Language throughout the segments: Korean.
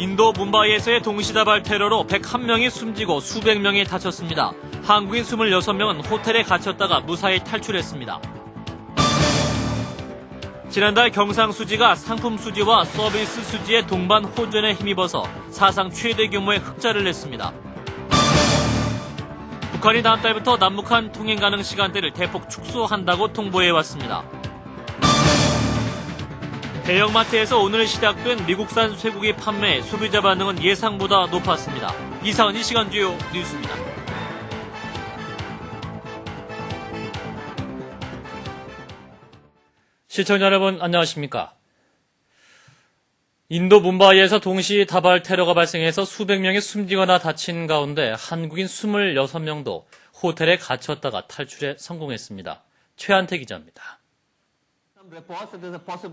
인도 뭄바이에서의 동시다발 테러로 101명이 숨지고 수백 명이 다쳤습니다. 한국인 26명은 호텔에 갇혔다가 무사히 탈출했습니다. 지난달 경상수지가 상품수지와 서비스 수지의 동반 호전에 힘입어서 사상 최대 규모의 흑자를 냈습니다. 북한이 다음 달부터 남북한 통행 가능 시간대를 대폭 축소한다고 통보해왔습니다. 대형마트에서 오늘 시작된 미국산 쇠고기 판매 소비자 반응은 예상보다 높았습니다. 이상은 이 시간 주요 뉴스입니다. 시청자 여러분 안녕하십니까? 인도 뭄바이에서 동시 다발 테러가 발생해서 수백 명이 숨지거나 다친 가운데 한국인 26명도 호텔에 갇혔다가 탈출에 성공했습니다. 최한태 기자입니다.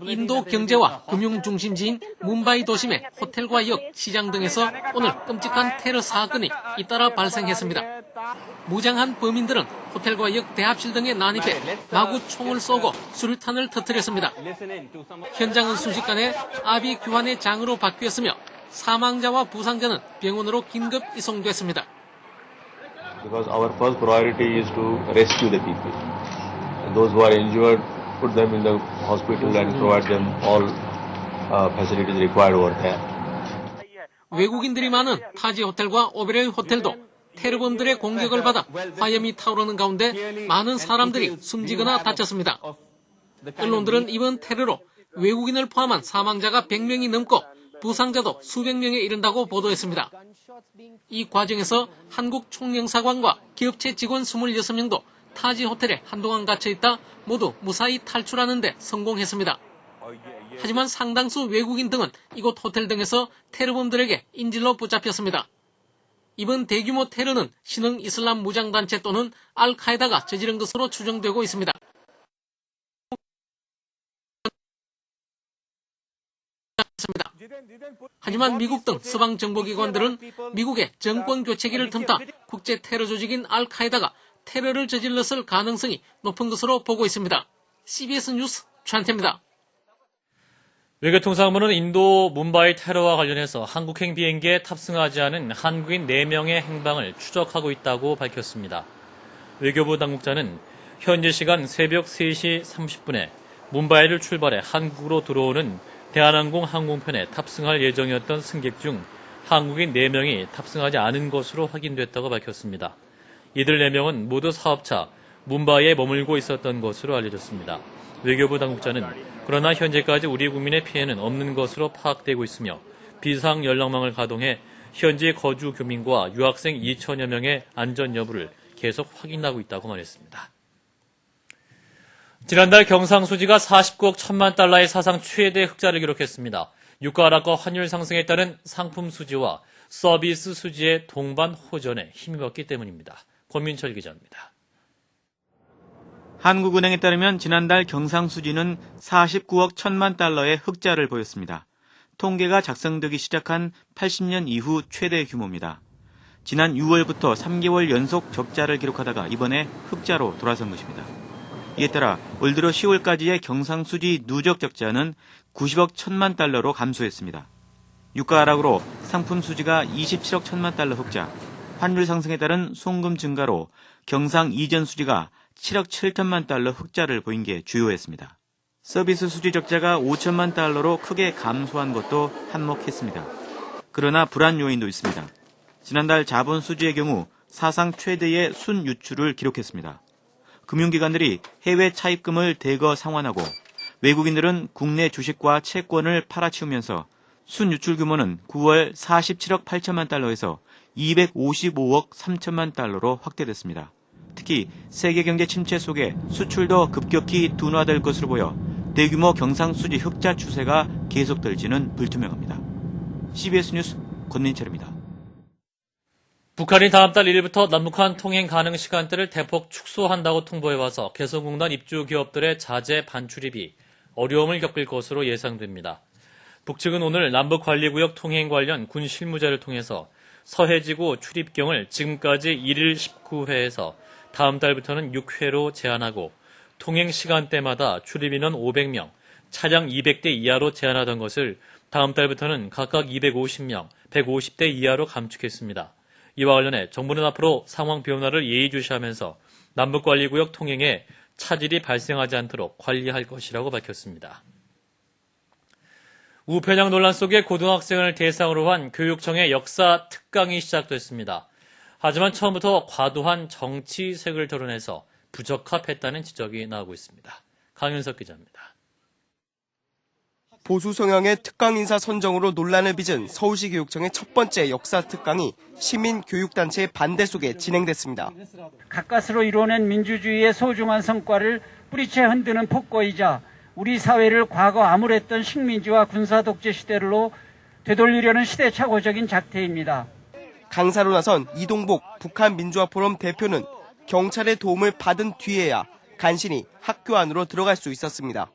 인도 경제와 금융 중심지인 뭄바이 도심의 호텔과 역, 시장 등에서 오늘 끔찍한 테러 사건이 잇따라 발생했습니다. 무장한 범인들은 호텔과 역, 대합실 등에 난입해 마구 총을 쏘고 수류탄을 터뜨렸습니다. 현장은 순식간에 아비 규환의 장으로 바뀌었으며 사망자와 부상자는 병원으로 긴급 이송됐습니다. Because our first priority is to rescue the people. Those who are injured, put them in the hospital and provide them all facilities required over there. 외국인들이 많은 타지 호텔과 오베로이 호텔도 테러범들의 공격을 받아 화염이 타오르는 가운데 많은 사람들이 숨지거나 다쳤습니다. 언론들은 이번 테러로 외국인을 포함한 사망자가 100명이 넘고 부상자도 수백 명에 이른다고 보도했습니다. 이 과정에서 한국 총영사관과 기업체 직원 26명도 타지 호텔에 한동안 갇혀있다 모두 무사히 탈출하는 데 성공했습니다. 하지만 상당수 외국인 등은 이곳 호텔 등에서 테러범들에게 인질로 붙잡혔습니다. 이번 대규모 테러는 신흥 이슬람 무장단체 또는 알카에다가 저지른 것으로 추정되고 있습니다. 하지만 미국 등 서방 정보기관들은 미국의 정권 교체기를 틈타 국제 테러 조직인 알카에다가 테러를 저질렀을 가능성이 높은 것으로 보고 있습니다. CBS 뉴스 최한태입니다. 외교통상부는 인도 뭄바이 테러와 관련해서 한국행 비행기에 탑승하지 않은 한국인 4명의 행방을 추적하고 있다고 밝혔습니다. 외교부 당국자는 현지 시간 새벽 3시 30분에 뭄바이를 출발해 한국으로 들어오는 대한항공 항공편에 탑승할 예정이었던 승객 중 한국인 4명이 탑승하지 않은 것으로 확인됐다고 밝혔습니다. 이들 4명은 모두 사업차 뭄바이에 머물고 있었던 것으로 알려졌습니다. 외교부 당국자는 그러나 현재까지 우리 국민의 피해는 없는 것으로 파악되고 있으며 비상 연락망을 가동해 현지 거주 교민과 유학생 2천여 명의 안전 여부를 계속 확인하고 있다고 말했습니다. 지난달 경상수지가 49억 1천만 달러의 사상 최대 흑자를 기록했습니다. 유가 하락과 환율 상승에 따른 상품 수지와 서비스 수지의 동반 호전에 힘입었기 때문입니다. 권민철 기자입니다. 한국은행에 따르면 지난달 경상수지는 49억 1천만 달러의 흑자를 보였습니다. 통계가 작성되기 시작한 80년 이후 최대 규모입니다. 지난 6월부터 3개월 연속 적자를 기록하다가 이번에 흑자로 돌아선 것입니다. 이에 따라 올 들어 10월까지의 경상수지 누적 적자는 90억 1천만 달러로 감소했습니다. 유가 하락으로 상품 수지가 27억 1천만 달러 흑자, 환율 상승에 따른 송금 증가로 경상 이전 수지가 7억 7천만 달러 흑자를 보인 게 주요했습니다. 서비스 수지 적자가 5천만 달러로 크게 감소한 것도 한몫했습니다. 그러나 불안 요인도 있습니다. 지난달 자본 수지의 경우 사상 최대의 순유출을 기록했습니다. 금융기관들이 해외 차입금을 대거 상환하고 외국인들은 국내 주식과 채권을 팔아치우면서 순유출 규모는 9월 47억 8천만 달러에서 255억 3천만 달러로 확대됐습니다. 특히 세계 경제 침체 속에 수출도 급격히 둔화될 것으로 보여 대규모 경상수지 흑자 추세가 계속될지는 불투명합니다. CBS 뉴스 권민철입니다. 북한이 다음 달 1일부터 남북한 통행 가능 시간대를 대폭 축소한다고 통보해와서 개성공단 입주 기업들의 자재 반출입이 어려움을 겪을 것으로 예상됩니다. 북측은 오늘 남북관리구역 통행 관련 군 실무자를 통해서 서해지구 출입경을 지금까지 1일 19회에서 다음 달부터는 6회로 제한하고 통행 시간대마다 출입인원 500명, 차량 200대 이하로 제한하던 것을 다음 달부터는 각각 250명, 150대 이하로 감축했습니다. 이와 관련해 정부는 앞으로 상황 변화를 예의주시하면서 남북관리구역 통행에 차질이 발생하지 않도록 관리할 것이라고 밝혔습니다. 우편향 논란 속에 고등학생을 대상으로 한 교육청의 역사 특강이 시작됐습니다. 하지만 처음부터 과도한 정치색을 드러내서 부적합했다는 지적이 나오고 있습니다. 강윤석 기자입니다. 보수 성향의 특강 인사 선정으로 논란을 빚은 서울시 교육청의 첫 번째 역사 특강이 시민교육단체의 반대 속에 진행됐습니다. 가까스로 이뤄낸 민주주의의 소중한 성과를 뿌리채 흔드는 폭거이자 우리 사회를 과거 암울했던 식민지와 군사 독재 시대로 되돌리려는 시대착오적인 작태입니다. 강사로 나선 이동복 북한민주화포럼 대표는 경찰의 도움을 받은 뒤에야 간신히 학교 안으로 들어갈 수 있었습니다.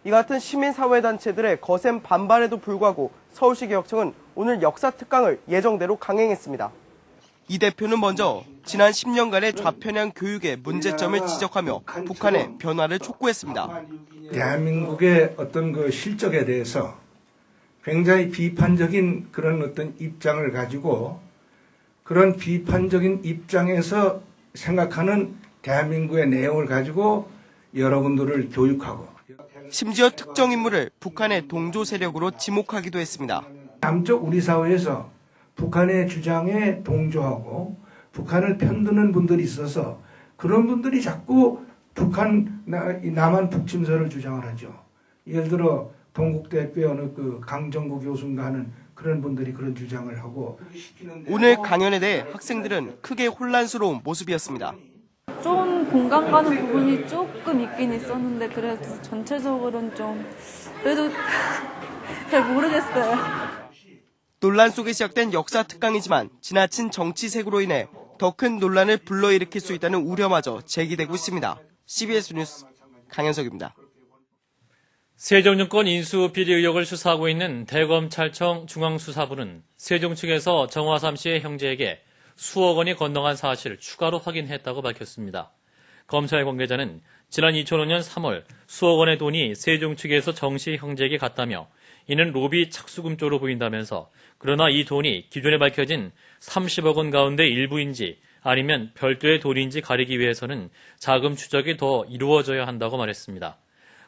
이 같은 시민사회단체들의 거센 반발에도 불구하고 서울시 교육청은 오늘 역사 특강을 예정대로 강행했습니다. 이 대표는 먼저 지난 10년간의 좌편향 교육의 문제점을 지적하며 북한의 변화를 촉구했습니다. 대한민국의 어떤 그 실적에 대해서 굉장히 비판적인 그런 어떤 입장을 가지고 그런 비판적인 입장에서 생각하는 대한민국의 내용을 가지고 여러분들을 교육하고 심지어 특정 인물을 북한의 동조 세력으로 지목하기도 했습니다. 남쪽 우리 사회에서 북한의 주장에 동조하고 북한을 편드는 분들이 있어서 그런 분들이 자꾸 북한 남한 북침설을 주장을 하죠. 예를 들어 동국대학교의 어느 그 강정구 교수인가 하는 그런 분들이 그런 주장을 하고 오늘 강연에 대해 학생들은 크게 혼란스러운 모습이었습니다. 좀 공감 가는 부분이 조금 있긴 있었는데 그래도 전체적으로는 좀 그래도 잘 모르겠어요. 논란 속에 시작된 역사 특강이지만 지나친 정치색으로 인해 더 큰 논란을 불러일으킬 수 있다는 우려마저 제기되고 있습니다. CBS 뉴스 강현석입니다. 세종정권 인수 비리 의혹을 수사하고 있는 대검찰청 중앙수사부는 세종 측에서 정화삼 씨의 형제에게 수억 원이 건너간 사실을 추가로 확인했다고 밝혔습니다. 검찰 관계자는 지난 2005년 3월 수억 원의 돈이 세종 측에서 정 씨 형제에게 갔다며 이는 로비 착수금 쪽으로 보인다면서 그러나 이 돈이 기존에 밝혀진 30억 원 가운데 일부인지 아니면 별도의 돈인지 가리기 위해서는 자금 추적이 더 이루어져야 한다고 말했습니다.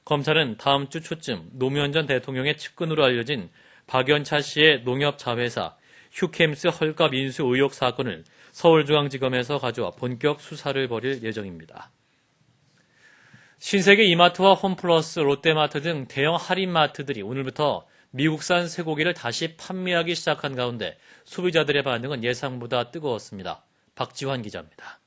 검찰은 다음 주 초쯤 노무현 전 대통령의 측근으로 알려진 박연차 씨의 농협자회사 휴캠스 헐값 인수 의혹 사건을 서울중앙지검에서 가져와 본격 수사를 벌일 예정입니다. 신세계 이마트와 홈플러스, 롯데마트 등 대형 할인마트들이 오늘부터 미국산 쇠고기를 다시 판매하기 시작한 가운데 소비자들의 반응은 예상보다 뜨거웠습니다. 박지환 기자입니다.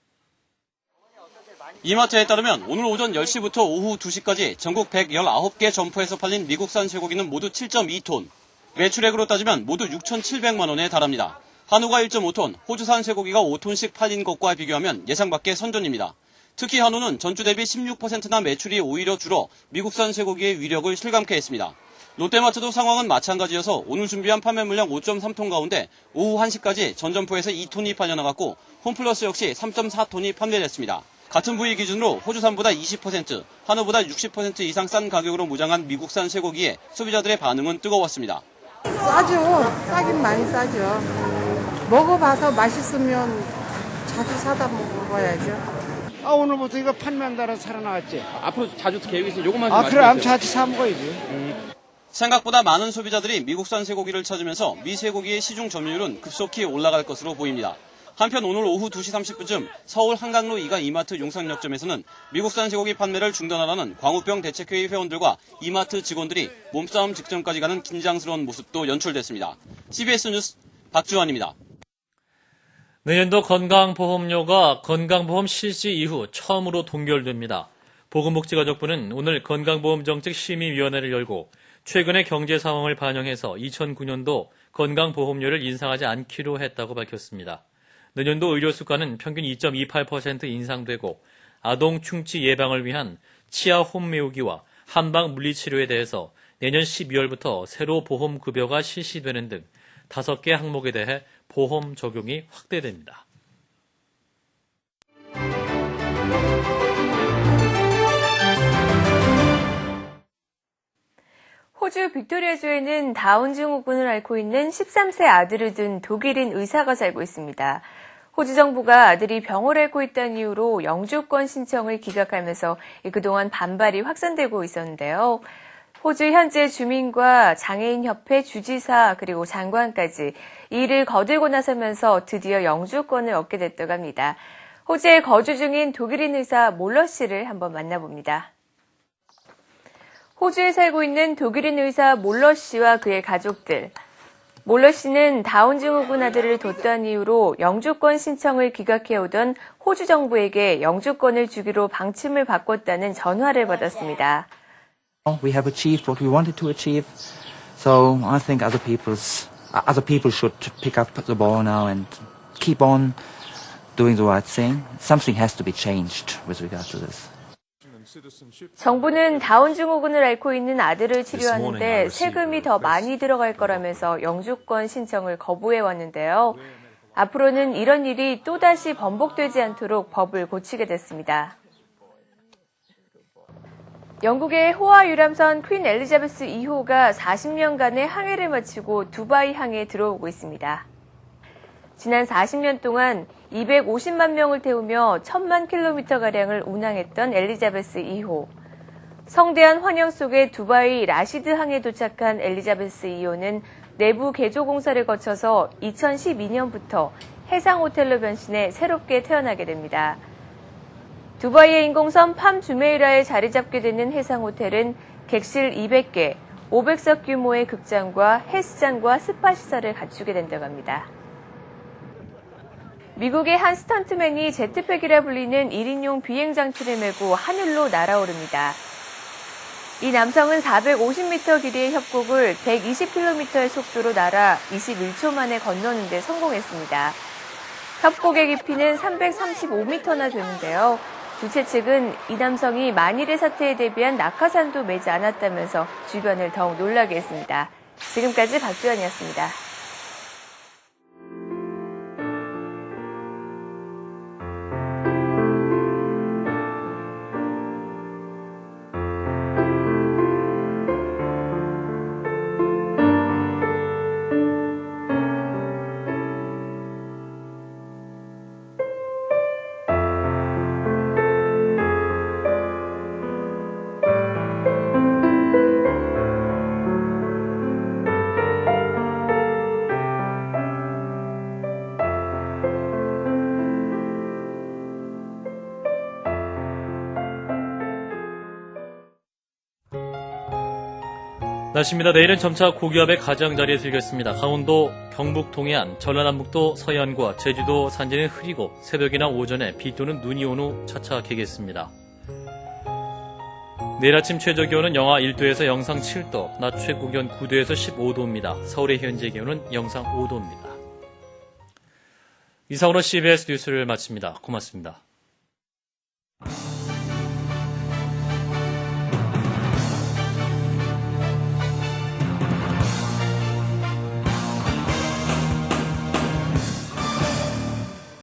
이마트에 따르면 오늘 오전 10시부터 오후 2시까지 전국 119개 점포에서 팔린 미국산 쇠고기는 모두 7.2톤, 매출액으로 따지면 모두 6,700만 원에 달합니다. 한우가 1.5톤, 호주산 쇠고기가 5톤씩 팔린 것과 비교하면 예상 밖의 선전입니다. 특히 한우는 전주 대비 16%나 매출이 오히려 줄어 미국산 쇠고기의 위력을 실감케 했습니다. 롯데마트도 상황은 마찬가지여서 오늘 준비한 판매 물량 5.3톤 가운데 오후 1시까지 전 점포에서 2톤이 팔려나갔고 홈플러스 역시 3.4톤이 판매됐습니다. 같은 부위 기준으로 호주산보다 20%, 한우보다 60% 이상 싼 가격으로 무장한 미국산 쇠고기에 소비자들의 반응은 뜨거웠습니다. 싸죠. 싸긴 많이 싸죠. 먹어봐서 맛있으면 자주 사다 먹어야죠. 오늘부터 이거 판매한다라 살아나왔지. 앞으로 자주 계획이 있으면 요것만 좀 그럼 자주 사 먹어야지. 생각보다 많은 소비자들이 미국산 쇠고기를 찾으면서 미쇠고기의 시중 점유율은 급속히 올라갈 것으로 보입니다. 한편 오늘 오후 2시 30분쯤 서울 한강로 2가 이마트 용산역점에서는 미국산 쇠고기 판매를 중단하라는 광우병 대책회의 회원들과 이마트 직원들이 몸싸움 직전까지 가는 긴장스러운 모습도 연출됐습니다. CBS 뉴스 박주환입니다. 내년도 건강보험료가 건강보험 실시 이후 처음으로 동결됩니다. 보건복지가족부는 오늘 건강보험정책심의위원회를 열고 최근의 경제 상황을 반영해서 2009년도 건강보험료를 인상하지 않기로 했다고 밝혔습니다. 내년도 의료수가는 평균 2.28% 인상되고 아동 충치 예방을 위한 치아 홈메오기와 한방 물리치료에 대해서 내년 12월부터 새로 보험급여가 실시되는 등 5개 항목에 대해 보험 적용이 확대됩니다. 호주 빅토리아주에는 다운 증후군을 앓고 있는 13세 아들을 둔 독일인 의사가 살고 있습니다. 호주 정부가 아들이 병을 앓고 있다는 이유로 영주권 신청을 기각하면서 그동안 반발이 확산되고 있었는데요. 호주 현재 주민과 장애인협회 주지사 그리고 장관까지 이를 거들고 나서면서 드디어 영주권을 얻게 됐다고 합니다. 호주에 거주 중인 독일인 의사 몰러 씨를 한번 만나봅니다. 호주에 살고 있는 독일인 의사 몰러 씨와 그의 가족들. 몰러 씨는 다운 증후군 아들을 뒀다는 이유로 영주권 신청을 기각해오던 호주 정부에게 영주권을 주기로 방침을 바꿨다는 전화를 받았습니다. We have achieved what we wanted to achieve, so I think other people should pick up the ball now and keep on doing the right thing. Something has to be changed with regard to this. 정부는 다운 증후군을 앓고 있는 아들을 치료하는데 세금이 더 많이 들어갈 거라면서 영주권 신청을 거부해 왔는데요. 앞으로는 이런 일이 또다시 번복되지 않도록 법을 고치게 됐습니다. 영국의 호화 유람선 퀸 엘리자베스 2호가 40년간의 항해를 마치고 두바이 항에 들어오고 있습니다. 지난 40년 동안 250만 명을 태우며 1000만 킬로미터가량을 운항했던 엘리자베스 2호. 성대한 환영 속에 두바이 라시드 항에 도착한 엘리자베스 2호는 내부 개조 공사를 거쳐서 2012년부터 해상호텔로 변신해 새롭게 태어나게 됩니다. 두바이의 인공섬 팜 주메이라에 자리 잡게 되는 해상호텔은 객실 200개, 500석 규모의 극장과 헬스장과 스파 시설을 갖추게 된다고 합니다. 미국의 한 스턴트맨이 제트팩이라 불리는 1인용 비행장치를 메고 하늘로 날아오릅니다. 이 남성은 450m 길이의 협곡을 120km의 속도로 날아 21초 만에 건너는 데 성공했습니다. 협곡의 깊이는 335m나 되는데요. 주최 측은 이 남성이 만일의 사태에 대비한 낙하산도 매지 않았다면서 주변을 더욱 놀라게 했습니다. 지금까지 박주연이었습니다. 날씨입니다. 내일은 점차 고기압의 가장자리에 들겠습니다. 강원도, 경북 동해안, 전라남북도 서해안과 제주도 산지는 흐리고 새벽이나 오전에 비 또는 눈이 온 후 차차 개겠습니다. 내일 아침 최저기온은 영하 1도에서 영상 7도, 낮 최고기온 9도에서 15도입니다. 서울의 현재 기온은 영상 5도입니다. 이상으로 CBS 뉴스를 마칩니다. 고맙습니다.